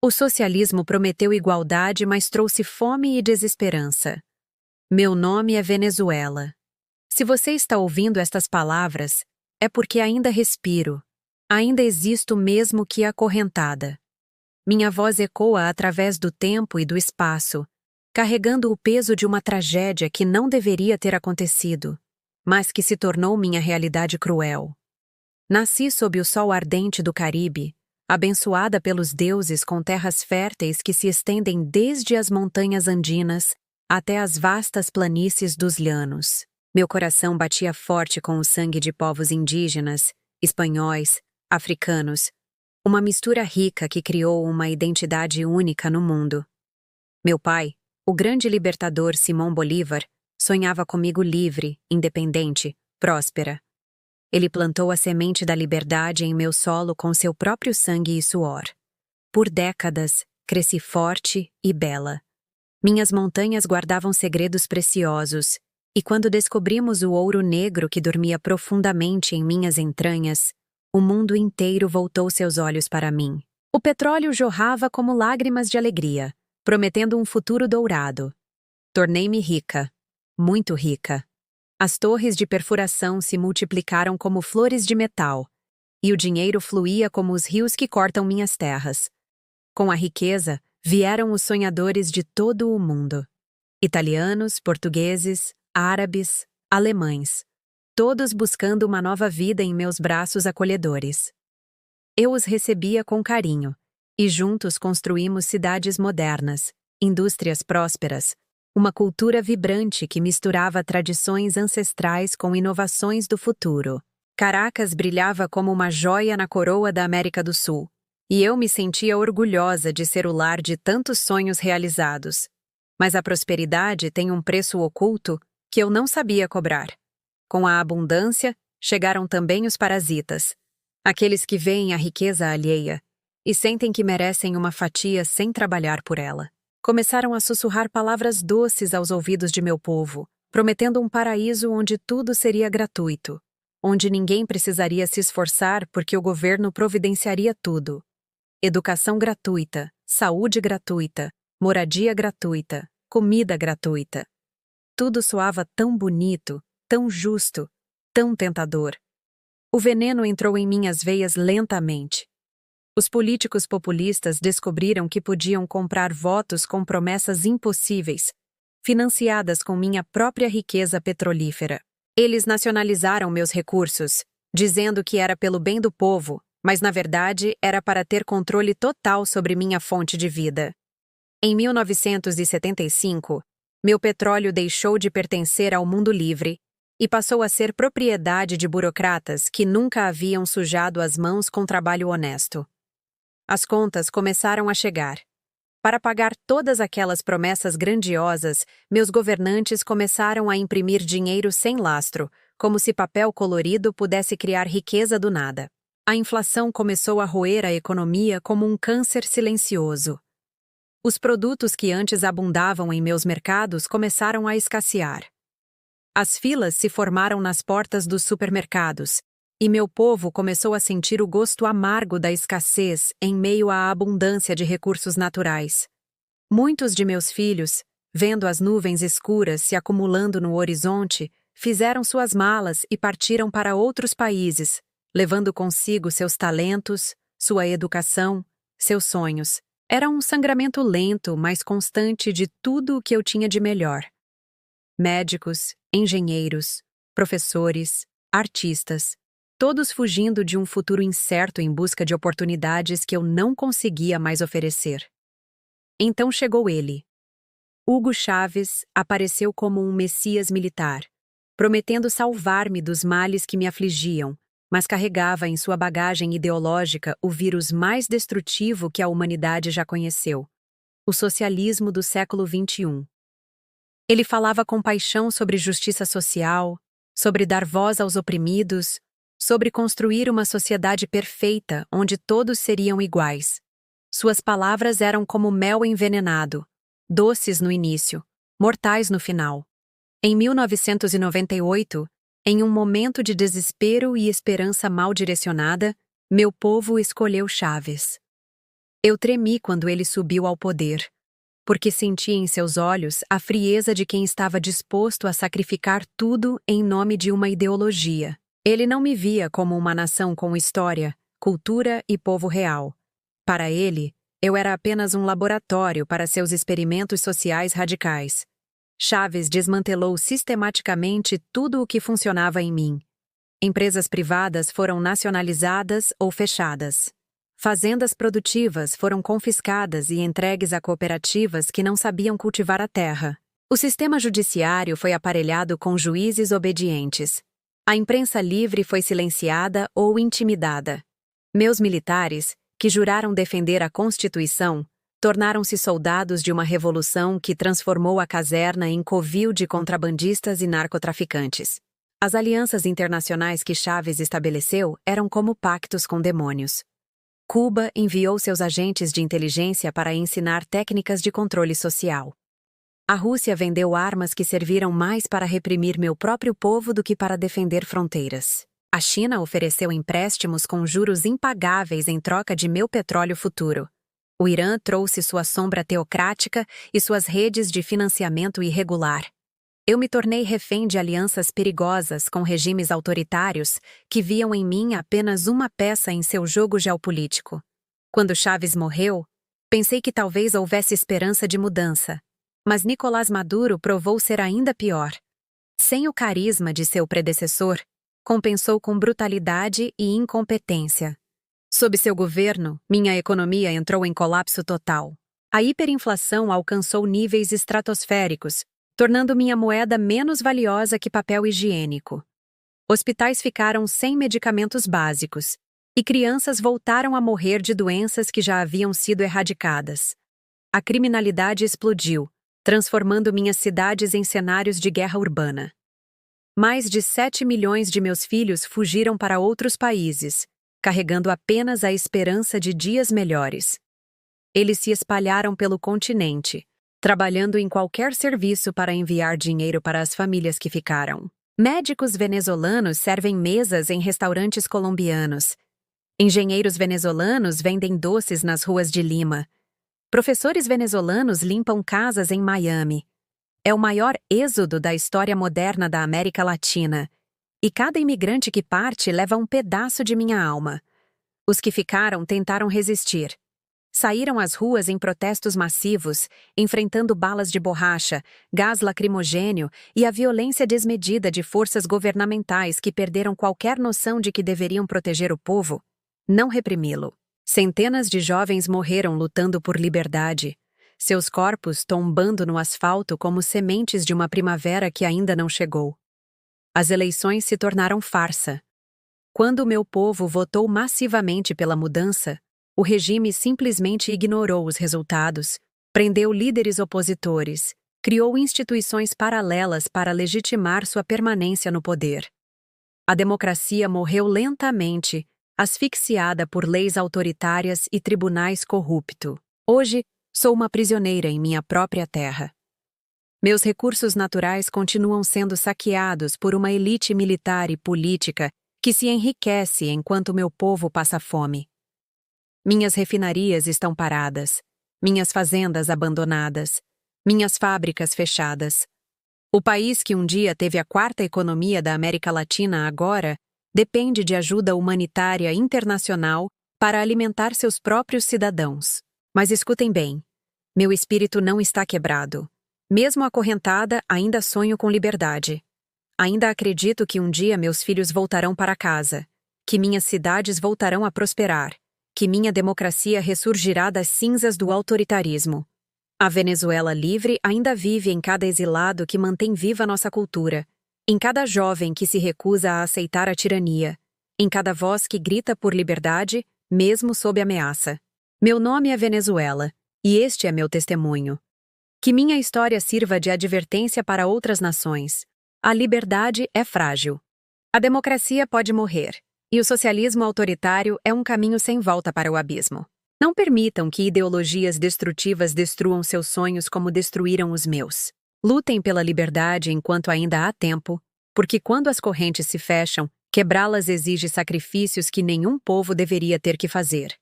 O socialismo prometeu igualdade, mas trouxe fome e desesperança. Meu nome é Venezuela. Se você está ouvindo estas palavras, é porque ainda respiro. Ainda existo mesmo que acorrentada. Minha voz ecoa através do tempo e do espaço, carregando o peso de uma tragédia que não deveria ter acontecido, mas que se tornou minha realidade cruel. Nasci sob o sol ardente do Caribe, abençoada pelos deuses com terras férteis que se estendem desde as montanhas andinas até as vastas planícies dos llanos. Meu coração batia forte com o sangue de povos indígenas, espanhóis, africanos, uma mistura rica que criou uma identidade única no mundo. Meu pai, o grande libertador Simão Bolívar, sonhava comigo livre, independente, próspera. Ele plantou a semente da liberdade em meu solo com seu próprio sangue e suor. Por décadas, cresci forte e bela. Minhas montanhas guardavam segredos preciosos, e quando descobrimos o ouro negro que dormia profundamente em minhas entranhas, o mundo inteiro voltou seus olhos para mim. O petróleo jorrava como lágrimas de alegria, prometendo um futuro dourado. Tornei-me rica, muito rica. As torres de perfuração se multiplicaram como flores de metal, e o dinheiro fluía como os rios que cortam minhas terras. Com a riqueza, vieram os sonhadores de todo o mundo. Italianos, portugueses, árabes, alemães, todos buscando uma nova vida em meus braços acolhedores. Eu os recebia com carinho, e juntos construímos cidades modernas, indústrias prósperas, uma cultura vibrante que misturava tradições ancestrais com inovações do futuro. Caracas brilhava como uma joia na coroa da América do Sul, e eu me sentia orgulhosa de ser o lar de tantos sonhos realizados. Mas a prosperidade tem um preço oculto que eu não sabia cobrar. Com a abundância, chegaram também os parasitas, aqueles que veem a riqueza alheia e sentem que merecem uma fatia sem trabalhar por ela. Começaram a sussurrar palavras doces aos ouvidos de meu povo, prometendo um paraíso onde tudo seria gratuito, onde ninguém precisaria se esforçar porque o governo providenciaria tudo. Educação gratuita, saúde gratuita, moradia gratuita, comida gratuita. Tudo soava tão bonito, tão justo, tão tentador. O veneno entrou em minhas veias lentamente. Os políticos populistas descobriram que podiam comprar votos com promessas impossíveis, financiadas com minha própria riqueza petrolífera. Eles nacionalizaram meus recursos, dizendo que era pelo bem do povo, mas na verdade era para ter controle total sobre minha fonte de vida. Em 1975, meu petróleo deixou de pertencer ao mundo livre e passou a ser propriedade de burocratas que nunca haviam sujado as mãos com trabalho honesto. As contas começaram a chegar. Para pagar todas aquelas promessas grandiosas, meus governantes começaram a imprimir dinheiro sem lastro, como se papel colorido pudesse criar riqueza do nada. A inflação começou a roer a economia como um câncer silencioso. Os produtos que antes abundavam em meus mercados começaram a escassear. As filas se formaram nas portas dos supermercados, e meu povo começou a sentir o gosto amargo da escassez em meio à abundância de recursos naturais. Muitos de meus filhos, vendo as nuvens escuras se acumulando no horizonte, fizeram suas malas e partiram para outros países, levando consigo seus talentos, sua educação, seus sonhos. Era um sangramento lento, mas constante de tudo o que eu tinha de melhor. Médicos, engenheiros, professores, artistas, todos fugindo de um futuro incerto em busca de oportunidades que eu não conseguia mais oferecer. Então chegou ele. Hugo Chávez apareceu como um messias militar, prometendo salvar-me dos males que me afligiam, mas carregava em sua bagagem ideológica o vírus mais destrutivo que a humanidade já conheceu, o socialismo do século XXI. Ele falava com paixão sobre justiça social, sobre dar voz aos oprimidos, sobre construir uma sociedade perfeita onde todos seriam iguais. Suas palavras eram como mel envenenado, doces no início, mortais no final. Em 1998, em um momento de desespero e esperança mal direcionada, meu povo escolheu Chávez. Eu tremi quando ele subiu ao poder, porque senti em seus olhos a frieza de quem estava disposto a sacrificar tudo em nome de uma ideologia. Ele não me via como uma nação com história, cultura e povo real. Para ele, eu era apenas um laboratório para seus experimentos sociais radicais. Chávez desmantelou sistematicamente tudo o que funcionava em mim. Empresas privadas foram nacionalizadas ou fechadas. Fazendas produtivas foram confiscadas e entregues a cooperativas que não sabiam cultivar a terra. O sistema judiciário foi aparelhado com juízes obedientes. A imprensa livre foi silenciada ou intimidada. Meus militares, que juraram defender a Constituição, tornaram-se soldados de uma revolução que transformou a caserna em covil de contrabandistas e narcotraficantes. As alianças internacionais que Chávez estabeleceu eram como pactos com demônios. Cuba enviou seus agentes de inteligência para ensinar técnicas de controle social. A Rússia vendeu armas que serviram mais para reprimir meu próprio povo do que para defender fronteiras. A China ofereceu empréstimos com juros impagáveis em troca de meu petróleo futuro. O Irã trouxe sua sombra teocrática e suas redes de financiamento irregular. Eu me tornei refém de alianças perigosas com regimes autoritários que viam em mim apenas uma peça em seu jogo geopolítico. Quando Chávez morreu, pensei que talvez houvesse esperança de mudança, mas Nicolás Maduro provou ser ainda pior. Sem o carisma de seu predecessor, compensou com brutalidade e incompetência. Sob seu governo, minha economia entrou em colapso total. A hiperinflação alcançou níveis estratosféricos, tornando minha moeda menos valiosa que papel higiênico. Hospitais ficaram sem medicamentos básicos, e crianças voltaram a morrer de doenças que já haviam sido erradicadas. A criminalidade explodiu, transformando minhas cidades em cenários de guerra urbana. Mais de 7 milhões de meus filhos fugiram para outros países, carregando apenas a esperança de dias melhores. Eles se espalharam pelo continente, trabalhando em qualquer serviço para enviar dinheiro para as famílias que ficaram. Médicos venezuelanos servem mesas em restaurantes colombianos. Engenheiros venezuelanos vendem doces nas ruas de Lima. Professores venezuelanos limpam casas em Miami. É o maior êxodo da história moderna da América Latina. E cada imigrante que parte leva um pedaço de minha alma. Os que ficaram tentaram resistir. Saíram às ruas em protestos massivos, enfrentando balas de borracha, gás lacrimogênio e a violência desmedida de forças governamentais que perderam qualquer noção de que deveriam proteger o povo, não reprimi-lo. Centenas de jovens morreram lutando por liberdade, seus corpos tombando no asfalto como sementes de uma primavera que ainda não chegou. As eleições se tornaram farsa. Quando o meu povo votou massivamente pela mudança, o regime simplesmente ignorou os resultados, prendeu líderes opositores, criou instituições paralelas para legitimar sua permanência no poder. A democracia morreu lentamente, asfixiada por leis autoritárias e tribunais corruptos. Hoje, sou uma prisioneira em minha própria terra. Meus recursos naturais continuam sendo saqueados por uma elite militar e política que se enriquece enquanto meu povo passa fome. Minhas refinarias estão paradas, minhas fazendas abandonadas, minhas fábricas fechadas. O país que um dia teve a quarta economia da América Latina agora depende de ajuda humanitária internacional para alimentar seus próprios cidadãos. Mas escutem bem, meu espírito não está quebrado. Mesmo acorrentada, ainda sonho com liberdade. Ainda acredito que um dia meus filhos voltarão para casa, que minhas cidades voltarão a prosperar, que minha democracia ressurgirá das cinzas do autoritarismo. A Venezuela livre ainda vive em cada exilado que mantém viva nossa cultura, em cada jovem que se recusa a aceitar a tirania, em cada voz que grita por liberdade, mesmo sob ameaça. Meu nome é Venezuela, e este é meu testemunho. Que minha história sirva de advertência para outras nações. A liberdade é frágil. A democracia pode morrer. E o socialismo autoritário é um caminho sem volta para o abismo. Não permitam que ideologias destrutivas destruam seus sonhos como destruíram os meus. Lutem pela liberdade enquanto ainda há tempo, porque quando as correntes se fecham, quebrá-las exige sacrifícios que nenhum povo deveria ter que fazer.